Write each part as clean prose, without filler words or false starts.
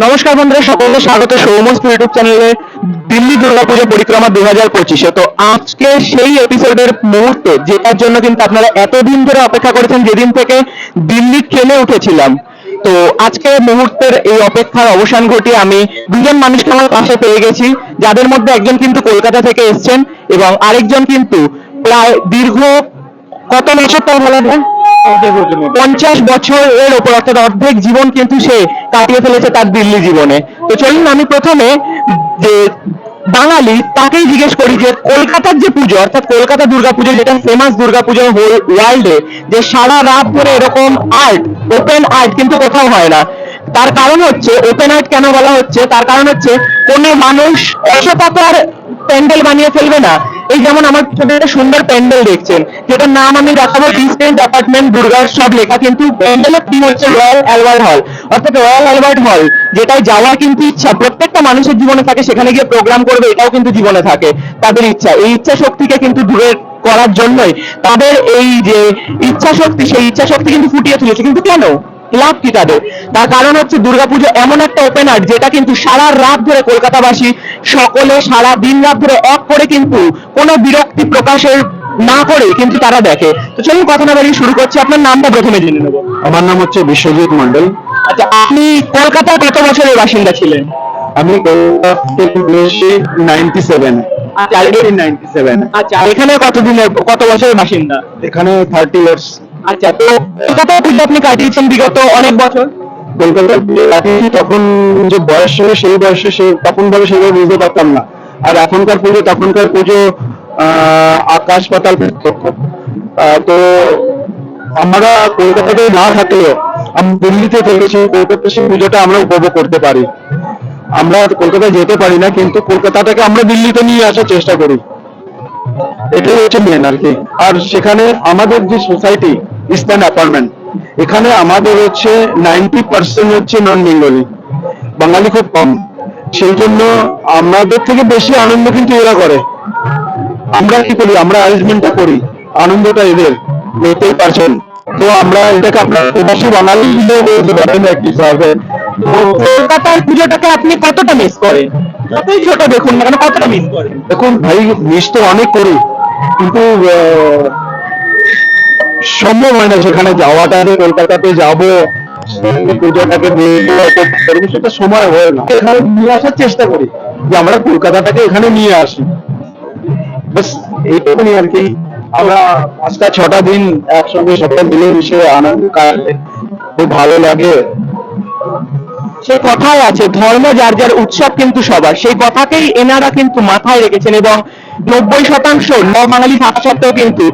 নমস্কার বন্ধুরা, সকলকে স্বাগত সৌমস ইউটিউব চ্যানেলে দিল্লি দুর্গাপুজো পরিক্রমা 2025-এ। তো আজকে সেই এপিসোডের মুহূর্ত যেটার জন্য কিন্তু আপনারা এতদিন ধরে অপেক্ষা করেছেন, যেদিন থেকে দিল্লি ট্রেনে উঠেছিলাম। তো আজকে মুহূর্তের এই অপেক্ষার অবসান ঘটিয়ে আমি দুজন মানুষকে আমার পাশে পেয়ে গেছি, যাদের মধ্যে একজন কিন্তু কলকাতা থেকে এসেছেন এবং আরেকজন কিন্তু প্রায় দীর্ঘ কত বছর তার বলা যায় 50 বছরের ওপর, অর্থাৎ অর্ধেক জীবন কিন্তু সে কাটিয়ে ফেলেছে তার দিল্লি জীবনে। তো চলুন আমি প্রথমে যে বাঙালি তাকেই জিজ্ঞেস করি যে কলকাতার যে পুজো, অর্থাৎ কলকাতা দুর্গাপুজো, যেটা ফেমাস দুর্গাপুজো হোল ওয়ার্ল্ডে, যে সারা রাত ধরে এরকম আর্ট, ওপেন আর্ট কিন্তু কোথাও হয় না। তার কারণ হচ্ছে, ওপেন আর্ট কেন বলা হচ্ছে, তার কারণ হচ্ছে কোনো মানুষ অসপাতার প্যান্ডেল বানিয়ে ফেলবে না। এই যেমন আমার পিছনে একটা সুন্দর প্যান্ডেল দেখছেন, যেটার নাম আমি দেখাবো ডিস্টেন্ট অ্যাপার্টমেন্ট দুর্গার সব লেখা, কিন্তু প্যান্ডেলের থিম হচ্ছে রয়্যাল অ্যালবার্ট হল। অর্থাৎ রয়্যাল অ্যালবার্ট হল যেটাই যাওয়ার কিন্তু ইচ্ছা প্রত্যেকটা মানুষের জীবনে থাকে, সেখানে গিয়ে প্রোগ্রাম করবে, এটাও কিন্তু জীবনে থাকে তাদের ইচ্ছা। এই ইচ্ছা শক্তিকে কিন্তু দূরে করার জন্যই তাদের এই যে ইচ্ছা শক্তি, সেই ইচ্ছা শক্তি কিন্তু ফুটিয়ে তুলেছে। কিন্তু কেন, লাভ কি তাদের? তার কারণ হচ্ছে দুর্গাপুজো এমন একটা ওপেন আর্ট যেটা কিন্তু সারা রাত ধরে কলকাতাবাসী সকলে সারা দিন রাত ধরে এক করে কিন্তু কোনো বিরক্তি প্রকাশের না করে কিন্তু তারা দেখে। তো চলুন কথা না বাড়িয়ে শুরু করছি। আপনার নামটা প্রথমে জেনে নেবো। আমার নাম হচ্ছে বিশ্বজিৎ মন্ডল। আচ্ছা, আপনি কলকাতায় কত বছরের বাসিন্দা ছিলেন? আমি আচ্ছা, 97 আচ্ছা, এখানে কতদিনের, কত বছরের বাসিন্দা? এখানে 30 ইয়ার্স। আচ্ছা, তো কলকাতায় পুজো আপনি কাটিয়েছেন বিগত অনেক বছর। কলকাতায় কাটিয়েছি, তখন যে বয়স ছিল সেই বয়সে তখন ভাবে সেভাবে বুঝতে পারতাম না। আর তখনকার পুজো আকাশ পাতাল পার্থক্য। তো আমরা কলকাতাতে না থাকলেও আমরা দিল্লিতে থেকেছি, কলকাতার সেই পুজোটা আমরা উপভোগ করতে পারি। আমরা কলকাতায় যেতে পারি না, কিন্তু কলকাতা থেকে আমরা দিল্লিতে নিয়ে আসার চেষ্টা করি, এটাই হচ্ছে মেন আর কি। আর সেখানে আমাদের যে সোসাইটি ইস্টার্ন অ্যাপার্টমেন্ট, এখানে আমাদের হচ্ছে 90% হচ্ছে নন বেঙ্গলি, বাঙালি খুব কম। সেই জন্য আমাদের থেকে বেশি আনন্দ কিন্তু এরা করে। আমরা কি করি, আমরা অ্যারেঞ্জমেন্টটা করি, আনন্দটা এদের নিতেই পারছেন। তো আমরা এটাকে আপনার প্রবাসী বাঙালি বলতে পারেন এক হিসাবে। কলকাতার পুজোটাকে আপনি কতটা মিস করেন? যতই ছোট দেখুন না কেন, কতটা মিস করেন? দেখুন ভাই, মিস তো অনেক করি, কিন্তু সম্ভব হয় না সেখানে যাওয়াটা, কলকাতাতে যাবো পুজোটাকে করবো, সেটা সময় হয় না। এখানে নিয়ে আসার চেষ্টা করি যে আমরা কলকাতাটাকে এখানে নিয়ে আসি, বাস এইটুকুনি আর কি। আমরা 5-6টা দিন একসঙ্গে সবাই মিলে মিশে আনন্দ কাটে, খুব ভালো লাগে। সেই কথাই আছে, ধর্ম যার যার, উৎসব কিন্তু সবার। সেই কথাকেই এনারা কিন্তু মাথায় রেখেছেন এবং 90% বাঙালি থাকা সত্ত্বেও কিন্তু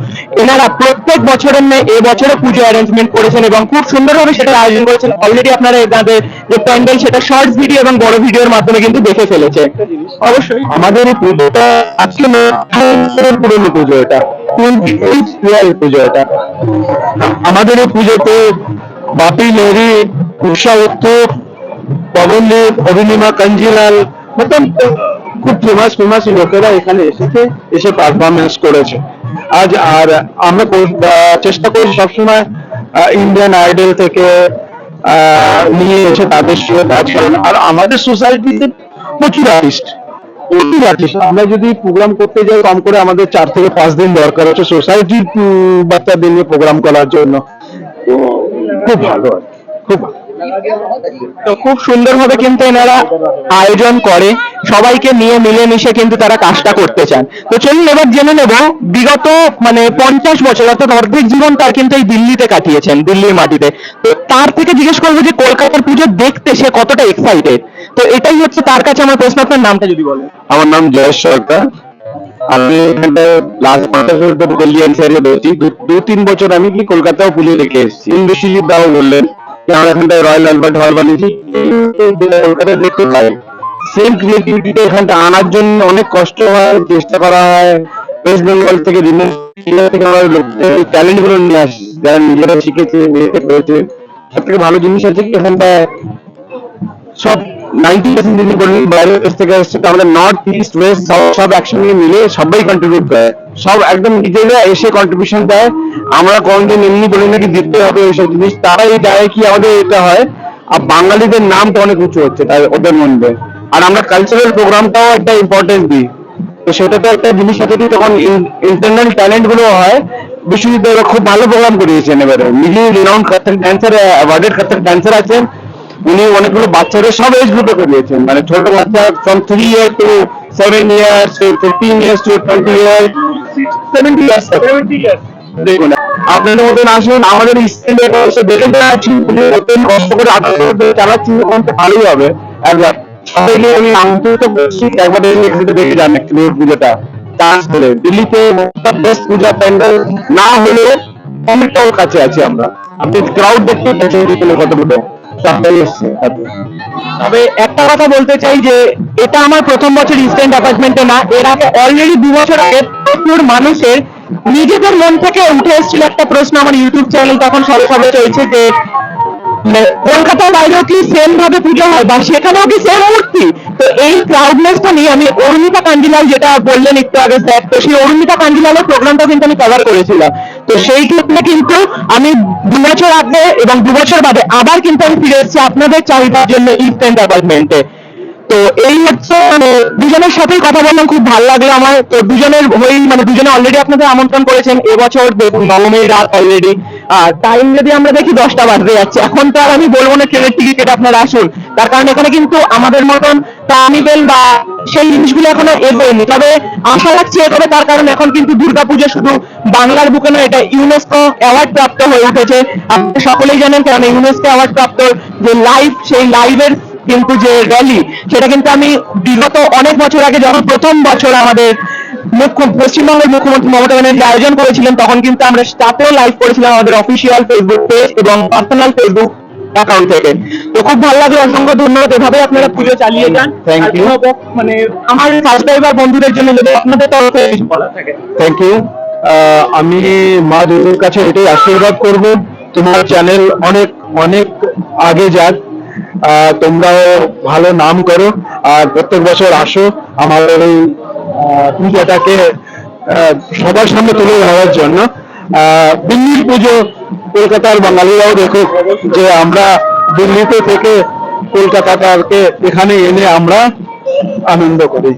এনারা প্রত্যেক বছরের ন্যায় এবছরে পুজো অ্যারেঞ্জমেন্ট করেছেন এবং খুব সুন্দরভাবে সেটা আয়োজন করেছেন। অলরেডি আপনারা এনাদের যে প্যান্ডেল, সেটা শর্টস ভিডিও এবং বড় ভিডিওর মাধ্যমে কিন্তু দেখে ফেলেছে। অবশ্যই আমাদের এই পুজোটা আজকে পুরনো পুজো, এটা 28 পুজো। এটা আমাদের এই পুজোতে বাপি লেহরি, উষা উত্তর, পবনদীপ, অভিনিমা কাঞ্জিলাল, মতন খুব ফেমাস লোকেরা এখানে এসে পারফরমেন্স করেছে আজ। আর আমরা চেষ্টা করি সবসময় ইন্ডিয়ান আইডল থেকে নিয়ে এসে তাদের সঙ্গে কাজ করেন। আর আমাদের সোসাইটিতে প্রচুর আর্টিস্ট। আমরা যদি প্রোগ্রাম করতে যাই, কম করে আমাদের 4 থেকে 5 দিন দরকার হচ্ছে সোসাইটির বাচ্চাদের নিয়ে প্রোগ্রাম করার জন্য। তো খুব ভালো, খুব ভালো। তো খুব সুন্দরভাবে কিন্তু এনারা আয়োজন করে, সবাইকে নিয়ে মিলেমিশে কিন্তু তারা কাজটা করতে চান। তো চলুন এবার জেনে নেব, বিগত 50 বছর, অর্থাৎ অর্ধেক জীবন তার কিন্তু এই দিল্লিতে কাটিয়েছেন, দিল্লির মাটিতে। তো তার থেকে জিজ্ঞেস করবো যে কলকাতার পুজো দেখতে সে কতটা এক্সাইটেড। তো এটাই হচ্ছে তার কাছে আমার প্রশ্ন। আপনার নামটা যদি বলেন। আমার নাম জয়েশ সরকার। আমি এখানটায় লাস্ট 5 বছর ধরে দিল্লি এনসিআর রয়েছি। 2-3 বছর আমি কি কলকাতাও পুজো দেখে এসেছি। বিশ্বজিৎ দাও বললেন যে আমরা এখানটায় রয়্যাল অ্যালবার্ট হল বানিয়েছি, কলকাতা দেখতে পাই। সেম ক্রিয়েটিভিটিটা এখানটা আনার জন্য অনেক কষ্ট হয়, চেষ্টা করা হয়। ওয়েস্ট বেঙ্গল থেকে থেকে আমরা ট্যালেন্ট গুলো নিয়ে আসি, যারা নিজেরা শিখেছে, মেয়েতে করেছে। সব থেকে ভালো জিনিস আছে কি, এখানটায় সব 90% যদি বলি বাইরের দেশ থেকে এসছে, আমাদের নর্থ ইস্ট ওয়েস্ট সব একসঙ্গে মিলে সবাই কন্ট্রিবিউট করে, সব একদম নিজেরা এসে কন্ট্রিবিউশন দেয়। আমরা কোনদিন এমনি বলি নাকি দিতে হবে ওইসব জিনিস, তারাই দেয় কি আমাদের এটা হয়। আর বাঙালিদের নামটা অনেক উঁচু হচ্ছে তাই ওদের মধ্যে। আর আমরা কালচারাল প্রোগ্রামটাও একটা ইম্পর্টেন্স দিই, তো সেটা তো একটা জিনিস আছে কি, তখন ইন্টারনাল ট্যালেন্ট গুলো হয়। বিশ্বজিৎ খুব ভালো প্রোগ্রাম করিয়েছেন, এবারে নিজেই renowned Kathak dancer, awarded Kathak dancer আছেন উনি। অনেকগুলো বাচ্চাদের সব এজ গ্রুপে করিয়েছেন, মানে ছোট বাচ্চা from 3 year to 7 years, 15 years to 20 years, 70 years. দেখুন আপনাদের মতন আসুন, আমাদের স্কুলে এসে দেখে যাচ্ছি, কষ্ট করে চালাচ্ছি, ওখান থেকে ভালোই হবে। একবার সবাইকে আমি আমন্ত্রিত করছি, একবার এখানে দেখে যান একটু পুজোটা। চান্স হলে দিল্লিতে বেস্ট পূজা প্যান্ডেল না হলে অনেকটাও কাছে আছি আমরা। আপনি ক্রাউড দেখতে পাচ্ছেন কতগুলো সবাই এসছে। তবে একটা কথা বলতে চাই যে এটা আমার প্রথম বছর ইস্টার্ন অ্যাপার্টমেন্টে না, এর আগে অলরেডি 2 বছর আগে প্রচুর মানুষের নিজেদের মন থেকে উঠে এসেছিল একটা প্রশ্ন, আমার ইউটিউব চ্যানেল তখন সবে সবে চলছে, যে কলকাতার বাইরেও কি সেম ভাবে পুজো হয় বা সেখানেও কি সেম মূর্তি। তো এই ক্রাউডনেসটা নিয়ে আমি অরুণিতা কাঞ্জিলাল যেটা বললেন একটু আগে স্যার, তো সেই অরুণিতা কাঞ্জিলালের প্রোগ্রামটা কিন্তু আমি কভার করেছিলাম। তো সেই ক্ষেত্রে কিন্তু আমি 2 বছর আগে এবং 2 বছর বাদে আবার কিন্তু আমি ফিরে এসেছি আপনাদের চাহিদার জন্য ইস্টার্ন অ্যাপার্টমেন্টে। তো এই হচ্ছে দুজনের সাথেই কথা বললাম, খুব ভালো লাগলো আমার। তো দুজনের হয়েই মানে দুজনে অলরেডি আপনাদের আমন্ত্রণ করেছেন এবছর, দেখুন নবমীর রাত অলরেডি, আর টাইম যদি আমরা দেখি 10টা বাজতে যাচ্ছে। এখন তো আর আমি বলবো না ট্রেনের টিকিট কেটে আপনারা আসুন, তার কারণ এখানে কিন্তু আমাদের মতন কার্নিভেল বা সেই জিনিসগুলো এখনো এগোয়নি। তবে আশা রাখছি এগোবে, তার কারণ এখন কিন্তু দুর্গাপূজা শুধু বাংলার বুকে নয়, এটা ইউনেস্কো অ্যাওয়ার্ড প্রাপ্ত হয়ে উঠেছে। আপনারা সকলেই জানেন, কারণ ইউনেস্কো অ্যাওয়ার্ড প্রাপ্ত যে লাইভ, সেই লাইভের কিন্তু যে র্যালি, সেটা কিন্তু আমি বিগত অনেক বছর আগে যখন প্রথম বছর আমাদের পশ্চিমবঙ্গের মুখ্যমন্ত্রী মমতা ব্যানার্জি আয়োজন করেছিলেন, তখন কিন্তু আমরা তাতেও লাইভ করেছিলাম আমাদের অফিসিয়াল ফেসবুক পেজ এবং পার্সোনাল ফেসবুক অ্যাকাউন্ট থেকে। তো খুব ভালো লাগলো, অসংখ্য ধন্যবাদ। এভাবে আপনারা পুজো চালিয়ে যান। Thank you. মানে আমার সাবস্ক্রাইবার বন্ধুদের জন্য যদি আপনাদের তরফে কিছু বলার থাকে। Thank you. আমি মা দুর্গার কাছে এটাই আশীর্বাদ করব, তোমার চ্যানেল অনেক অনেক আগে যাক, তোমরাও ভালো নাম করো, আর প্রত্যেক বছর আসো আমাদের এই পূজাটাকে সবার সামনে তুলে ধরার জন্য। দিল্লির পুজো কলকাতার বাঙালিরাও দেখুক যে আমরা দিল্লিতে থেকে কলকাতাটাকে এখানে এনে আমরা আনন্দ করি।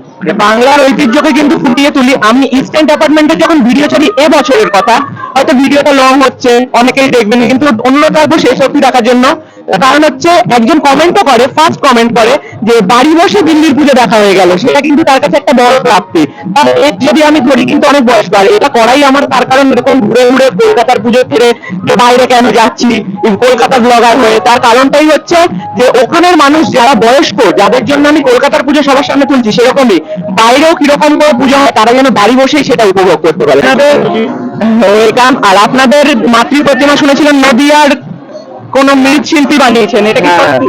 বাংলার ঐতিহ্যকে কিন্তু ফুটিয়ে তুলি। আমি ইস্টার্ন অ্যাপার্টমেন্টে যখন ভিডিও ছাড়ি এবছরের কথা, হয়তো ভিডিওটা লং হচ্ছে, অনেকেই দেখবেন, কিন্তু অন্য থাকবো শেষ অব্দি দেখার জন্য। কারণ হচ্ছে একজন কমেন্টও করে, ফার্স্ট কমেন্ট করে যে বাড়ি বসে দিল্লির পুজো দেখা হয়ে গেল, সেটা কিন্তু তার কাছে একটা বড় প্রাপ্তি। যদি আমি ধরি কিন্তু অনেক বয়স বাড়ে, এটা করাই আমার, তার কারণ এরকম ঘুরে ঘুরে কলকাতার পুজো ফিরে বাইরে কেন যাচ্ছি কলকাতা ব্লগার হয়ে, তার কারণটাই হচ্ছে যে ওখানের মানুষ যারা বয়স্ক, যাদের জন্য আমি কলকাতার পুজো সবার সামনে তুলছি, সেরকমই বাইরেও কিরকম করে পুজো হয় তারা যেন বাড়ি বসেই সেটা উপভোগ করতে পারে। ওয়েলকাম। আর আপনাদের মাতৃ প্রতিমা শুনেছিলাম নদিয়ার কোন মৃৎশিল্পী বানিয়েছেন, এটা কি সত্যি?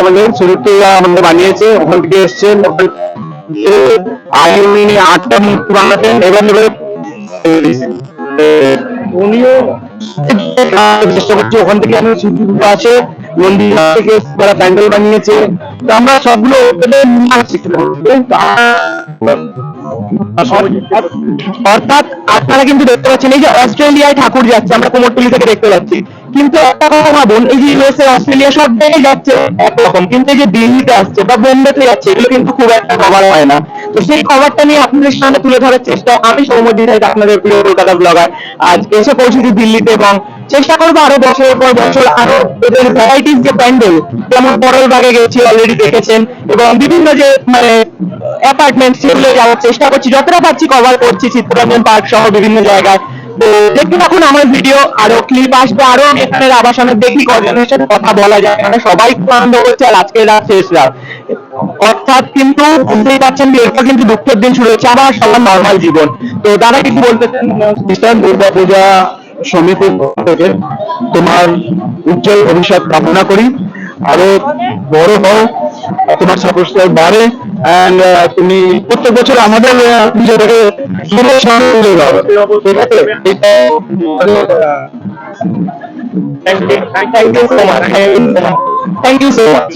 আমাদের সুরুতুল্লাহ আমাদের বানিয়েছে, ওখান থেকে এসছেন, উনি 8টা মূর্তি বানাতেন, এবার উনিও চেষ্টা করছি, ওখান থেকে আমি সুরুতুল্লাহ আছে মন্দির থেকে তারা প্যান্ডেল বানিয়েছে, তো আমরা সবগুলো অর্থাৎ আপনারা কিন্তু দেখতে পাচ্ছেন এই যে অস্ট্রেলিয়ায় ঠাকুর যাচ্ছে, আমরা কুমোরটুলি থেকে দেখতে পাচ্ছি, কিন্তু একটা কথা ভাবুন, এই যে ইউএসএ, অস্ট্রেলিয়া সব জায়গায় যাচ্ছে একরকম, কিন্তু এই যে দিল্লিতে আসছে বা বোম্বেতে যাচ্ছে, এগুলো কিন্তু খুব একটা কভার হয় না। তো সেই খবরটা নিয়ে আপনাদের সামনে তুলে ধরার চেষ্টা, আমি সৌম্যজিৎ, আপনাদের প্রিয় কলকাতা ব্লগার, আজ এসে পৌঁছেছি দিল্লিতে, এবং চেষ্টা করবো আরো বছরের পর বছর আরো এদের ভ্যারাইটিস যে প্যান্ডেল, যেমন বড়লবাগে গেছি অলরেডি দেখেছেন, এবং বিভিন্ন যে মানে অ্যাপার্টমেন্ট, সেগুলো যাওয়ার চেষ্টা করছি, যতটা পারছি কভার করছি, চিত্তরঞ্জন পার্ক সহ বিভিন্ন জায়গায়। তো দেখতে থাকুন আমার ভিডিও, আরো ক্লিপ আসবে, আরো এখানের আবাসনের দেখি কজনের সাথে কথা বলা যায়, কারণ সবাই খুব আনন্দ করছে, আর আজকের রাত শেষ রাত, অর্থাৎ কিন্তু বুঝতেই পারছেন যে এরপর কিন্তু দুঃখের দিন শুরু হচ্ছে, আবার সবার নর্মাল জীবন। তো দাদা কিছু বলতে চান? খ্রিস্টান দুর্গা পূজা সমিতির পক্ষ থেকে তোমার উজ্জ্বল ভবিষ্যৎ কামনা করি, আরো বড় হও, তোমার সাবস্ক্রাইব বাড়ে, এন্ড তুমি প্রত্যেক বছর আমাদের পুজোটাকে সুন্দর সামনে তুলে দাও, ঠিক আছে? Thank you so much.